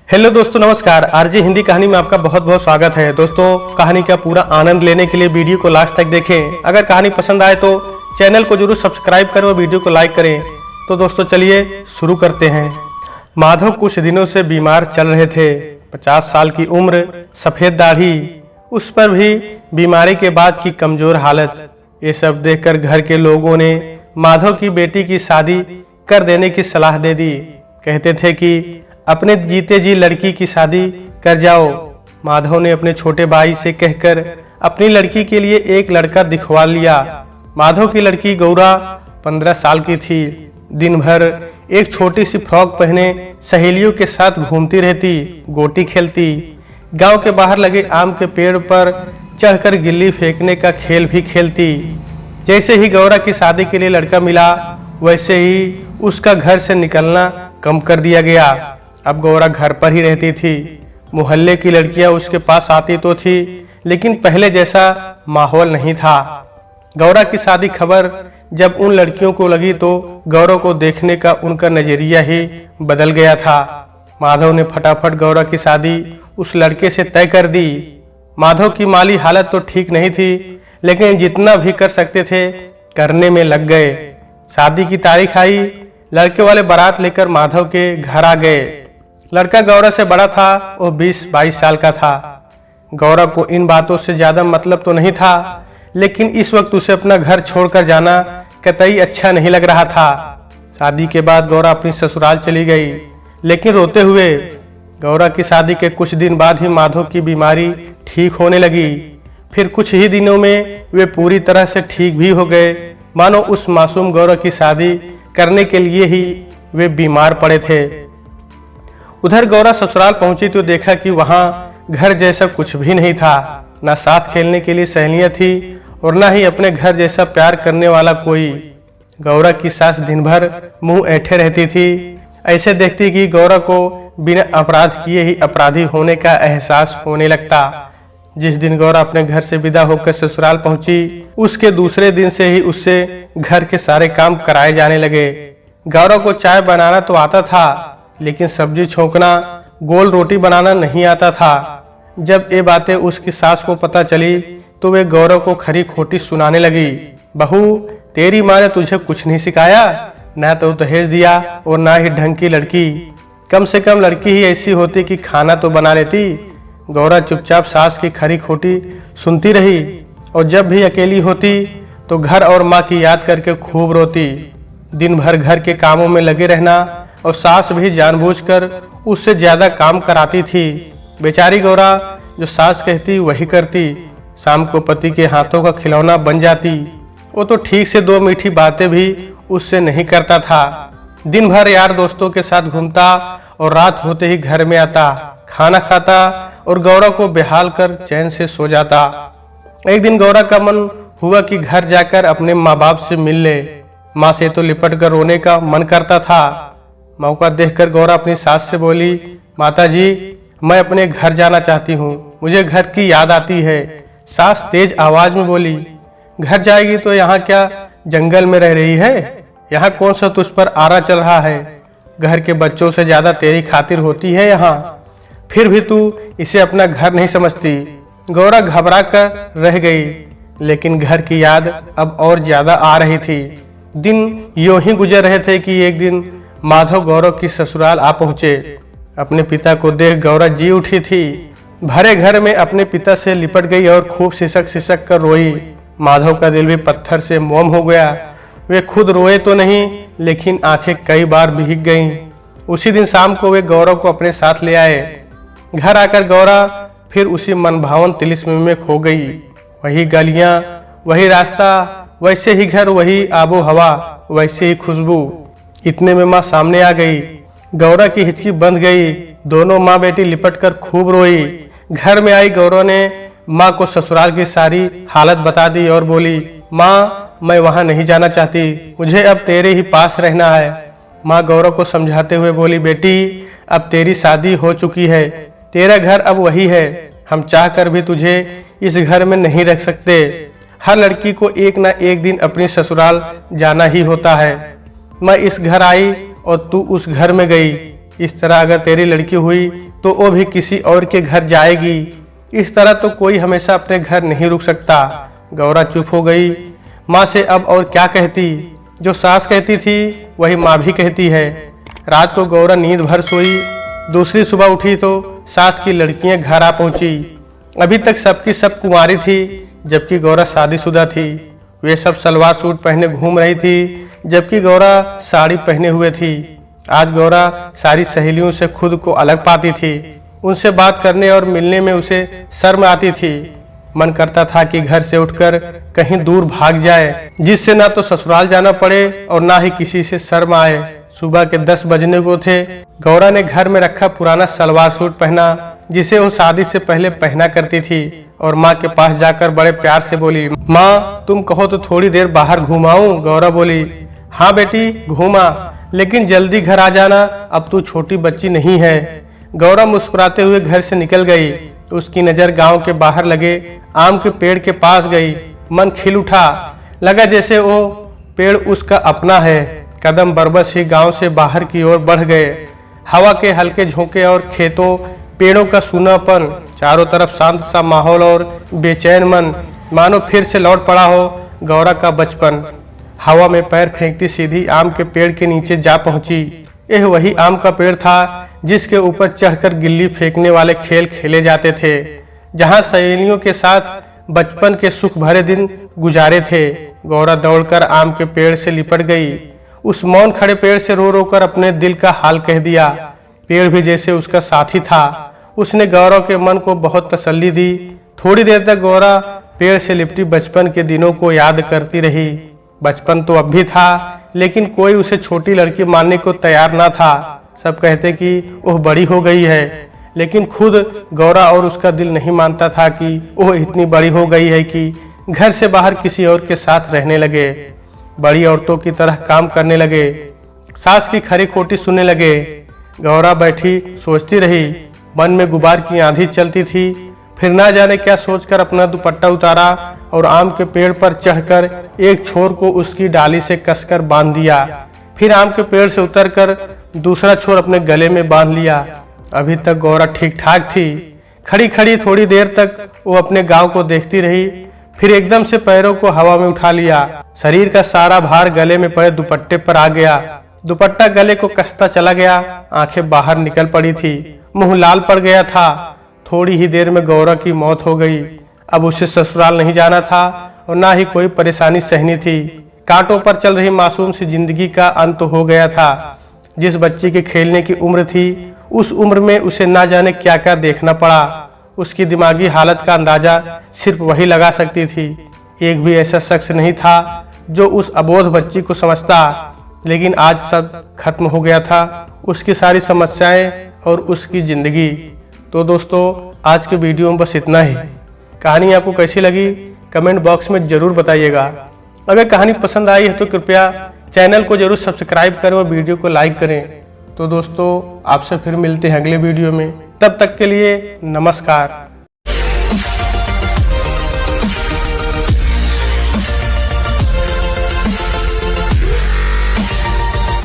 Hello दोस्तों, नमस्कार। RJ Hindi कहानी में आपका बहुत बहुत स्वागत है। दोस्तों, कहानी का पूरा आनंद लेने के लिए वीडियो को लास्ट तक देखें। अगर कहानी पसंद आए तो चैनल को जरूर सब्सक्राइब करें और वीडियो को लाइक करें। तो दोस्तों चलिए शुरू करते हैं। माधव कुछ दिनों से बीमार चल रहे थे। 50 साल की उम्र, सफ़ेद दाढ़ी, उस पर भी बीमारी के बाद की कमजोर हालत। ये सब देखकर घर के लोगों ने माधव की बेटी की शादी कर देने की सलाह दे दी। कहते थे कि अपने जीते जी लड़की की शादी कर जाओ। माधव ने अपने छोटे भाई से कहकर अपनी लड़की के लिए एक लड़का दिखवा लिया। माधव की लड़की गौरा 15 साल की थी। दिन भर एक छोटी सी फ्रॉक पहने सहेलियों के साथ घूमती रहती, गोटी खेलती, गांव के बाहर लगे आम के पेड़ पर चढ़कर गिल्ली फेंकने का खेल भी खेलती। जैसे ही गौरा की शादी के लिए लड़का मिला, वैसे ही उसका घर से निकलना कम कर दिया गया। अब गौरा घर पर ही रहती थी। मोहल्ले की लड़कियां उसके पास आती तो थी, लेकिन पहले जैसा माहौल नहीं था। गौरा की शादी खबर जब उन लड़कियों को लगी तो गौरा को देखने का उनका नजरिया ही बदल गया था। माधव ने फटाफट गौरा की शादी उस लड़के से तय कर दी। माधव की माली हालत तो ठीक नहीं थी, लेकिन जितना भी कर सकते थे करने में लग गए। शादी की तारीख आई, लड़के वाले बारात लेकर माधव के घर आ गए। लड़का गौरा से बड़ा था, वो 20-22 साल का था। गौरा को इन बातों से ज्यादा मतलब तो नहीं था, लेकिन इस वक्त उसे अपना घर छोड़कर जाना कतई अच्छा नहीं लग रहा था। शादी के बाद गौरा अपनी ससुराल चली गई, लेकिन रोते हुए। गौरा की शादी के कुछ दिन बाद ही माधव की बीमारी ठीक होने लगी। फिर कुछ ही दिनों में वे पूरी तरह से ठीक भी हो गए, मानो उस मासूम गौरा की शादी करने के लिए ही वे बीमार पड़े थे। उधर गौरा ससुराल पहुंची तो देखा कि वहां घर जैसा कुछ भी नहीं था। ना साथ खेलने के लिए सहेलियां थी और ना ही अपने घर जैसा प्यार करने वाला कोई। गौरा की सास दिन भर मुंह ऐंठे रहती थी। ऐसे देखती कि गौरा को बिना अपराध किए ही अपराधी होने का एहसास होने लगता। जिस दिन गौरा अपने घर से विदा होकर ससुराल पहुंची, उसके दूसरे दिन से ही उससे घर के सारे काम कराए जाने लगे। गौरा को चाय बनाना तो आता था, लेकिन सब्जी छोंकना, गोल रोटी बनाना नहीं आता था। जब ये बातें उसकी सास को पता चली तो वे गौरव को खरी खोटी सुनाने लगी। बहू, तेरी माँ ने तुझे कुछ नहीं सिखाया, ना तो दहेज दिया और ना ही ढंग की लड़की। कम से कम लड़की ही ऐसी होती कि खाना तो बना लेती। गौरा चुपचाप सास की खरी खोटी सुनती रही और जब भी अकेली होती तो घर और माँ की याद करके खूब रोती। दिन भर घर के कामों में लगे रहना और सास भी जानबूझकर उससे ज्यादा काम कराती थी। बेचारी गौरा जो सास कहती वही करती। शाम को पति के हाथों का खिलौना बन जाती। वो तो ठीक से 2 मीठी बातें भी उससे नहीं करता था। दिन भर यार दोस्तों के साथ घूमता और रात होते ही घर में आता, खाना खाता और गौरा को बेहाल कर चैन से सो जाता। एक दिन गौरा का मन हुआ कि घर जाकर अपने माँ बाप से मिल ले। माँ से तो लिपट कर रोने का मन करता था। मौका देखकर गौरा अपनी सास से बोली, माता जी, मैं अपने घर जाना चाहती हूँ, मुझे घर की याद आती है। सास तेज आवाज में बोली, घर जाएगी तो यहाँ क्या जंगल में रह रही है? यहाँ कौन सा तुझ पर आरा चल रहा है? घर के बच्चों से ज्यादा तेरी खातिर होती है यहाँ, फिर भी तू इसे अपना घर नहीं समझती। गौरा घबरा कर रह गई, लेकिन घर की याद अब और ज्यादा आ रही थी। दिन यूं ही गुजर रहे थे कि एक दिन माधव गौरव की ससुराल आ पहुंचे। अपने पिता को देख गौरा जी उठी थी। भरे घर में अपने पिता से लिपट गई और खूब सिसक सिसक कर रोई। माधव का दिल भी पत्थर से मोम हो गया। वे खुद रोए तो नहीं, लेकिन आंखें कई बार भीग गईं। उसी दिन शाम को वे गौरव को अपने साथ ले आए। घर आकर गौरा फिर उसी मनभावन तिलिस्म में खो गई। वही गलियां, वही रास्ता, वैसे ही घर, वही आबो हवा, वैसे ही खुशबू। इतने में माँ सामने आ गई। गौरा की हिचकी बंध गई। दोनों माँ बेटी लिपट कर खूब रोई। घर में आई गौरा ने माँ को ससुराल की सारी हालत बता दी और बोली, माँ, मैं वहाँ नहीं जाना चाहती, मुझे अब तेरे ही पास रहना है। माँ गौरा को समझाते हुए बोली, बेटी, अब तेरी शादी हो चुकी है, तेरा घर अब वही है। हम चाह कर भी तुझे इस घर में नहीं रख सकते। हर लड़की को एक ना एक दिन अपनी ससुराल जाना ही होता है। मैं इस घर आई और तू उस घर में गई। इस तरह अगर तेरी लड़की हुई तो वो भी किसी और के घर जाएगी। इस तरह तो कोई हमेशा अपने घर नहीं रुक सकता। गौरा चुप हो गई। माँ से अब और क्या कहती। जो सास कहती थी वही माँ भी कहती है। रात को गौरा नींद भर सोई। दूसरी सुबह उठी तो साथ की लड़कियां घर आ पहुंची। अभी तक सबकी सब कुंवारी थी, जबकि गौरा शादीशुदा थी। वे सब सलवार सूट पहने घूम रही थी, जबकि गौरा साड़ी पहने हुए थी। आज गौरा सारी सहेलियों से खुद को अलग पाती थी। उनसे बात करने और मिलने में उसे शर्म आती थी। मन करता था कि घर से उठकर कहीं दूर भाग जाए, जिससे ना तो ससुराल जाना पड़े और ना ही किसी से शर्म आए। सुबह के 10 बजने को थे। गौरा ने घर में रखा पुराना सलवार सूट पहना, जिसे वो शादी से पहले पहना करती थी, और माँ के पास जाकर बड़े प्यार से बोली, माँ तुम कहो तो थोड़ी देर बाहर घुमाऊं। गौरा बोली, हाँ बेटी घूमा, लेकिन जल्दी घर आ जाना, अब तू छोटी बच्ची नहीं है। गौरा मुस्कुराते हुए घर से निकल गई। उसकी नजर गांव के बाहर लगे आम के पेड़ के पास गई। मन खिल उठा। लगा जैसे वो पेड़ उसका अपना है। कदम बरबस ही गांव से बाहर की ओर बढ़ गए। हवा के हल्के झोंके और खेतों पेड़ों का सूनापन, चारों तरफ शांत सा माहौल और बेचैन मन, मानो फिर से लौट पड़ा हो गौरा का बचपन। हवा में पैर फेंकती सीधी आम के पेड़ के नीचे जा पहुंची। यह वही आम का पेड़ था जिसके ऊपर चढ़कर गिल्ली फेंकने वाले खेल खेले जाते थे, जहां सहेलियों के साथ बचपन के सुख भरे दिन गुजारे थे। गौरा दौड़कर आम के पेड़ से लिपट गई। उस मौन खड़े पेड़ से रो रो कर अपने दिल का हाल कह दिया। पेड़ भी जैसे उसका साथी था। उसने गौरा के मन को बहुत तसल्ली दी। थोड़ी देर तक गौरा पेड़ से लिपटी बचपन के दिनों को याद करती रही। बचपन तो अब भी था, लेकिन कोई उसे छोटी लड़की मानने को तैयार ना था। सब कहते कि वह बड़ी हो गई है, लेकिन खुद गौरा और उसका दिल नहीं मानता था कि वह इतनी बड़ी हो गई है कि घर से बाहर किसी और के साथ रहने लगे, बड़ी औरतों की तरह काम करने लगे, सास की खरी खोटी सुनने लगे। गौरा बैठी सोचती रही। मन में गुबार की आंधी चलती थी। फिर ना जाने क्या सोचकर अपना दुपट्टा उतारा और आम के पेड़ पर चढ़कर एक छोर को उसकी डाली से कसकर बांध दिया। फिर आम के पेड़ से उतरकर दूसरा छोर अपने गले में बांध लिया। अभी तक गौरा ठीक ठाक थी। खड़ी खड़ी थोड़ी देर तक वो अपने गांव को देखती रही। फिर एकदम से पैरों को हवा में उठा लिया। शरीर का सारा भार गले में पड़े दुपट्टे पर आ गया। दुपट्टा गले को कसता चला गया। आंखें बाहर निकल पड़ी थी। मुंह लाल पड़ गया था। थोड़ी ही देर में गौरा की मौत हो गई। अब उसे ससुराल नहीं जाना था और ना ही कोई परेशानी सहनी थी। कांटों पर चल रही मासूम सी जिंदगी का अंत हो गया था। जिस बच्ची के खेलने की उम्र थी, उस उम्र में उसे ना जाने क्या क्या देखना पड़ा। उसकी दिमागी हालत का अंदाजा सिर्फ वही लगा सकती थी। एक भी ऐसा शख्स नहीं था जो उस अबोध बच्ची को समझता। लेकिन आज सब खत्म हो गया था, उसकी सारी समस्याएं और उसकी जिंदगी। तो दोस्तों आज के वीडियो में बस इतना ही। कहानी आपको कैसी लगी कमेंट बॉक्स में जरूर बताइएगा। अगर कहानी पसंद आई है तो कृपया चैनल को जरूर सब्सक्राइब करें और वीडियो को लाइक करें। तो दोस्तों आपसे फिर मिलते हैं अगले वीडियो में। तब तक के लिए नमस्कार।